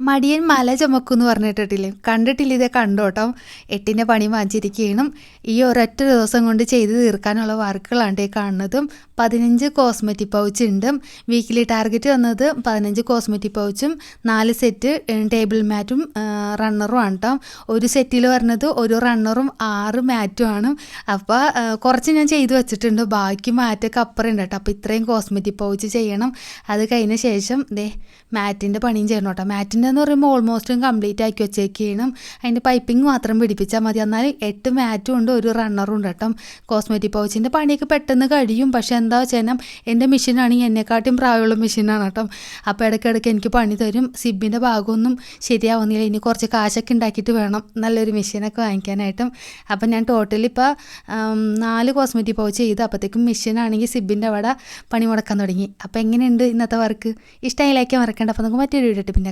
മടിയൻ മല ചുമക്കുമെന്ന് പറഞ്ഞിട്ടില്ലേ? കണ്ടിട്ടില്ല, ഇതേ കണ്ടോട്ടോ. 8ൻ്റെ പണി വാങ്ങിച്ചിരിക്കുകയാണ്. ഈ ഒരൊറ്റ ദിവസം കൊണ്ട് ചെയ്ത് തീർക്കാനുള്ള വർക്കുകളാണ് ഈ കാണുന്നതും. 15 കോസ്മെറ്റിക് പൗച്ച് ഉണ്ട്. വീക്കിലി ടാർഗറ്റ് വന്നത് 15 കോസ്മെറ്റിക് പൗച്ചും 4 സെറ്റ് ടേബിൾ മാറ്റും റണ്ണറും ആണ് കേട്ടോ. ഒരു സെറ്റിൽ വരുന്നത് ഒരു റണ്ണറും 6 മാറ്റും ആണ്. അപ്പോൾ കുറച്ച് ഞാൻ ചെയ്ത് വെച്ചിട്ടുണ്ട്, ബാക്കി മാറ്റൊക്കെ അപ്പുറം ഉണ്ട് കേട്ടോ. അപ്പോൾ ഇത്രയും കോസ്മെറ്റിക് പൗച്ച് ചെയ്യണം. അത് കഴിഞ്ഞ ശേഷം മാറ്റിൻ്റെ പണിയും ചെയ്യണം കേട്ടോ. മാറ്റിൻ്റെ എന്ന് പറയുമ്പോൾ ഓൾമോസ്റ്റും കംപ്ലീറ്റ് ആക്കി വെച്ചേക്കണം. അതിൻ്റെ പൈപ്പിംഗ് മാത്രം പിടിപ്പിച്ചാൽ മതി. എന്നാൽ 8 മാറ്റും ഉണ്ട്, ഒരു റണ്ണറും ഉണ്ട് കേട്ടോ. കോസ്മെറ്റിക് പൗച്ചിൻ്റെ പണിയൊക്കെ പെട്ടെന്ന് കഴിയും. പക്ഷേ എന്താ വെച്ചാൽ എൻ്റെ മെഷീനാണെങ്കിൽ എന്നെക്കാട്ടും പ്രായമുള്ള മെഷീനാണ് കേട്ടോ. അപ്പോൾ ഇടയ്ക്കിടയ്ക്ക് എനിക്ക് പണി തരും. സിബിൻ്റെ ഭാഗമൊന്നും ശരിയാവുന്നില്ല. ഇനി കുറച്ച് കാശൊക്കെ ഉണ്ടാക്കിയിട്ട് വേണം നല്ലൊരു മെഷീനൊക്കെ വാങ്ങിക്കാനായിട്ടും. അപ്പം ഞാൻ ടോട്ടലി ഇപ്പോൾ 4 കോസ്മെറ്റിക് പൗച്ച് ചെയ്ത് അപ്പോഴത്തേക്കും മെഷീനാണെങ്കിൽ സിബിൻ്റെ അവിടെ പണി മുടക്കാൻ തുടങ്ങി. അപ്പോൾ എങ്ങനെയുണ്ട് ഇന്നത്തെ വർക്ക്? ഇഷ്ടമായി ലൈക്ക് മറക്കണ്ട. അപ്പോൾ നമുക്ക് മറ്റൊരു വീഡിയോ ഇട്ട് പിന്നെ